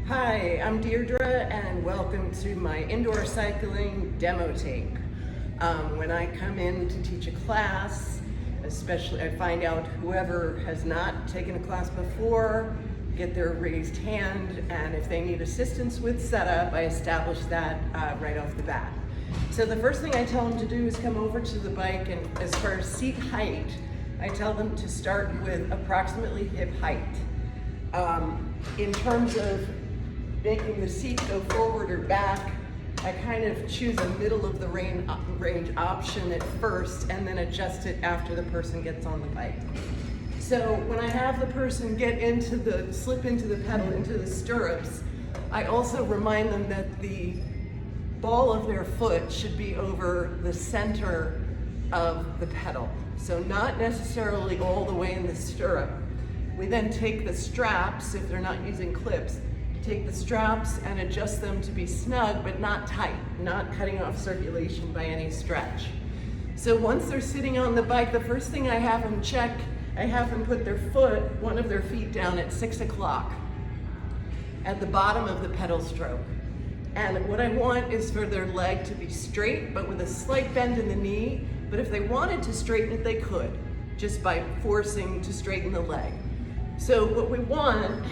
Hi, I'm Deirdre and welcome to my indoor cycling demo tape. When I come in to teach a class, especially I find out whoever has not taken a class before, get their raised hand, and if they need assistance with setup, I establish that right off the bat. So the first thing I tell them to do is come over to the bike, and as far as seat height, I tell them to start with approximately hip height. In terms of making the seat go forward or back, I kind of choose a middle of the range option at first and then adjust it after the person gets on the bike. So when I have the person slip into the pedal, into the stirrups, I also remind them that the ball of their foot should be over the center of the pedal. So not necessarily all the way in the stirrup. We then take the straps, if they're not using clips, take the straps and adjust them to be snug but not tight, not cutting off circulation by any stretch. So once they're sitting on the bike, the first thing I have them check, I have them put one of their feet down at 6 o'clock at the bottom of the pedal stroke. And what I want is for their leg to be straight but with a slight bend in the knee, but if they wanted to straighten it, they could, just by forcing to straighten the leg. So what we want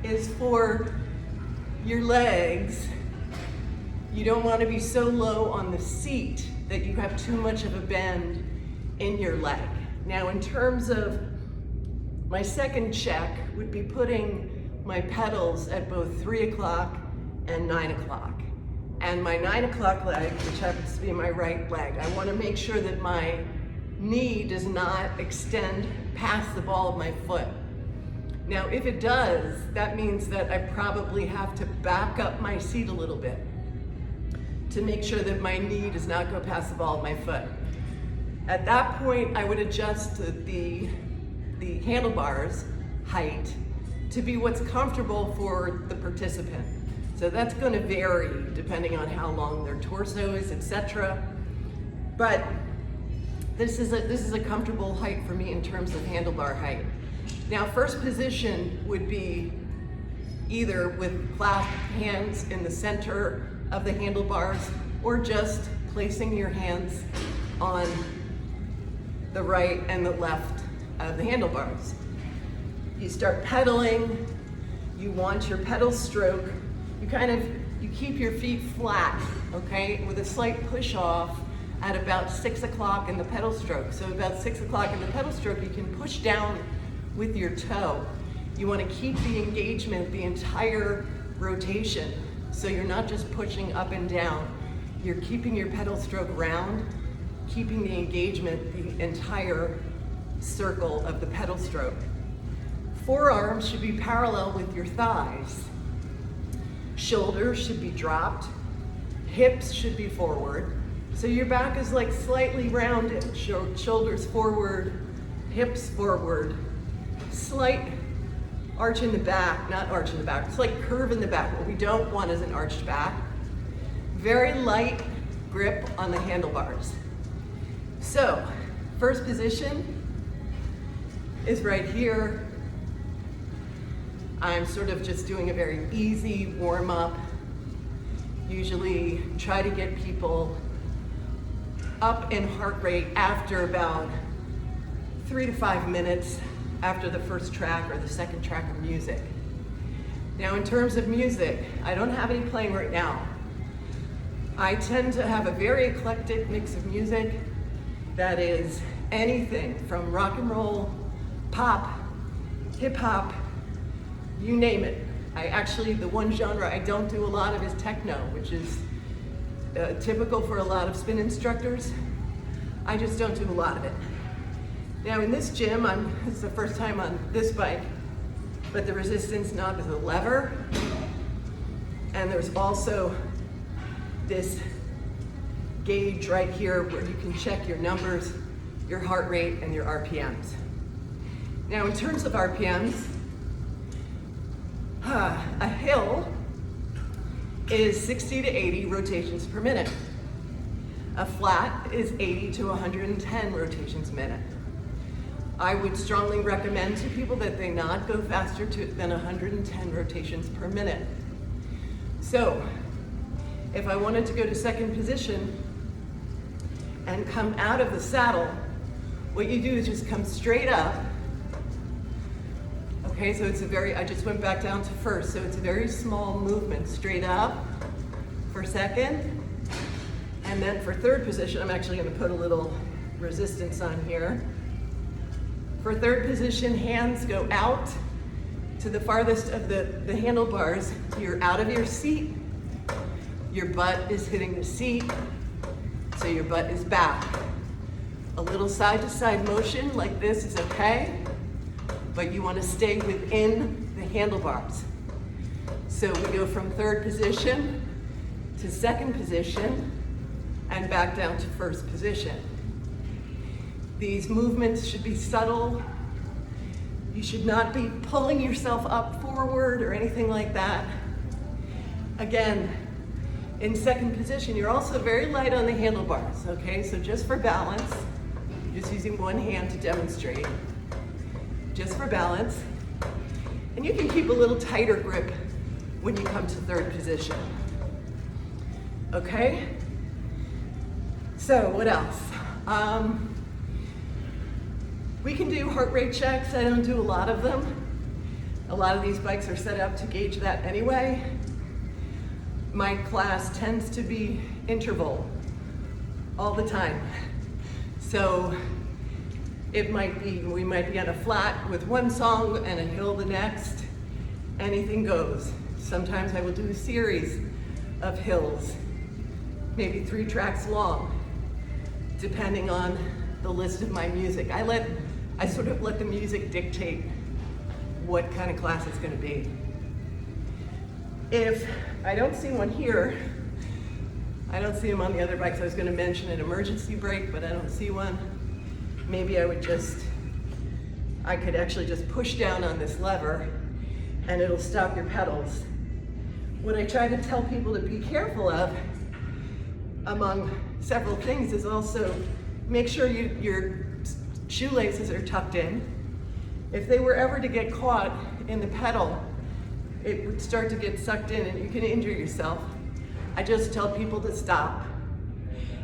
is for your legs, you don't want to be so low on the seat that you have too much of a bend in your leg. Now in terms of my second check would be putting my pedals at both 3 o'clock and 9 o'clock. And my 9 o'clock leg, which happens to be my right leg, I want to make sure that my knee does not extend past the ball of my foot. Now, if it does, that means that I probably have to back up my seat a little bit to make sure that my knee does not go past the ball of my foot. At that point, I would adjust the handlebars height to be what's comfortable for the participant. So that's going to vary depending on how long their torso is, etc. But this is a comfortable height for me in terms of handlebar height. Now, first position would be either with clasped hands in the center of the handlebars or just placing your hands on the right and the left of the handlebars. You start pedaling, you want your pedal stroke, you keep your feet flat, okay, with a slight push off at about 6 o'clock in the pedal stroke. So about 6 o'clock in the pedal stroke, you can push down with your toe. You want to keep the engagement the entire rotation. So you're not just pushing up and down. You're keeping your pedal stroke round, keeping the engagement the entire circle of the pedal stroke. Forearms should be parallel with your thighs. Shoulders should be dropped. Hips should be forward. So your back is like slightly rounded. Shoulders forward, hips forward. Slight arch in the back, not arch in the back, slight curve in the back. What we don't want is an arched back. Very light grip on the handlebars. So, first position is right here. I'm sort of just doing a very easy warm up. Usually try to get people up in heart rate after about 3 to 5 minutes after the first track or the second track of music. Now in terms of music, I don't have any playing right now. I tend to have a very eclectic mix of music that is anything from rock and roll, pop, hip hop, you name it. The one genre I don't do a lot of is techno, which is typical for a lot of spin instructors. I just don't do a lot of it. Now in this gym, it's the first time on this bike, but the resistance knob is a lever, and there's also this gauge right here where you can check your numbers, your heart rate, and your RPMs. Now in terms of RPMs, a hill is 60 to 80 rotations per minute. A flat is 80 to 110 rotations a minute. I would strongly recommend to people that they not go faster than 110 rotations per minute. So if I wanted to go to second position and come out of the saddle, what you do is just come straight up. Okay, so I just went back down to first, so it's a very small movement, straight up for second. And then for third position, I'm actually gonna put a little resistance on here. For third position, hands go out to the farthest of the handlebars. You're out of your seat. Your butt is hitting the seat, so your butt is back. A little side to side motion like this is okay, but you want to stay within the handlebars. So we go from third position to second position and back down to first position. These movements should be subtle. You should not be pulling yourself up forward or anything like that. Again, in second position, you're also very light on the handlebars, okay? So just for balance, just using one hand to demonstrate, just for balance. And you can keep a little tighter grip when you come to third position, okay? So what else? We can do heart rate checks. I don't do a lot of them. A lot of these bikes are set up to gauge that anyway. My class tends to be interval all the time. So we might be on a flat with one song and a hill the next. Anything goes. Sometimes I will do a series of hills, maybe 3 tracks long, depending on the list of my music. I sort of let the music dictate what kind of class it's gonna be. If I don't see one here, I don't see them on the other bikes. I was gonna mention an emergency brake, but I don't see one. Maybe I could actually just push down on this lever and it'll stop your pedals. What I try to tell people to be careful of, among several things, is also make sure your shoelaces are tucked in. If they were ever to get caught in the pedal, it would start to get sucked in and you can injure yourself. I just tell people to stop.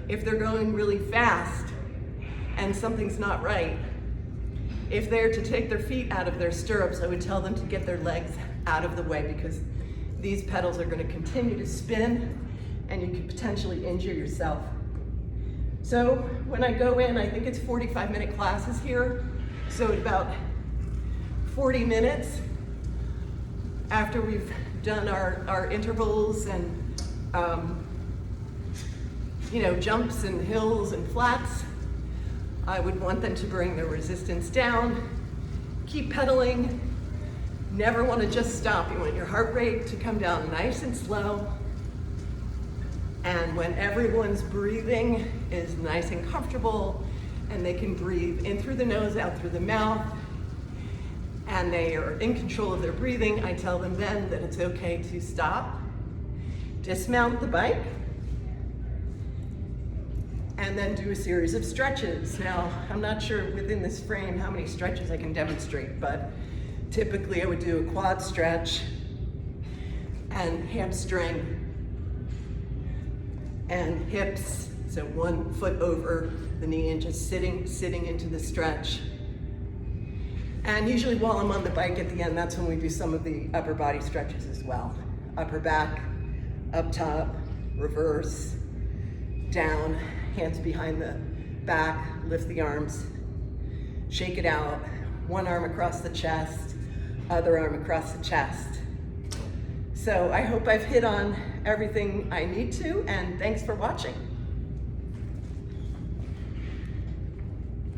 If they're going really fast and something's not right, if they're to take their feet out of their stirrups, I would tell them to get their legs out of the way, because these pedals are going to continue to spin and you could potentially injure yourself. So when I go in, I think it's 45-minute classes here. So at about 40 minutes after we've done our intervals and jumps and hills and flats, I would want them to bring their resistance down, keep pedaling, never want to just stop. You want your heart rate to come down nice and slow. And when everyone's breathing is nice and comfortable and they can breathe in through the nose, out through the mouth, and they are in control of their breathing, I tell them then that it's okay to stop, dismount the bike, and then do a series of stretches. Now, I'm not sure within this frame how many stretches I can demonstrate, but typically I would do a quad stretch and hamstring and hips, so 1 foot over the knee and just sitting into the stretch. And usually while I'm on the bike at the end, that's when we do some of the upper body stretches as well. Upper back, up top, reverse, down, hands behind the back, lift the arms, shake it out, one arm across the chest, other arm across the chest. So I hope I've hit on everything I need to, and thanks for watching.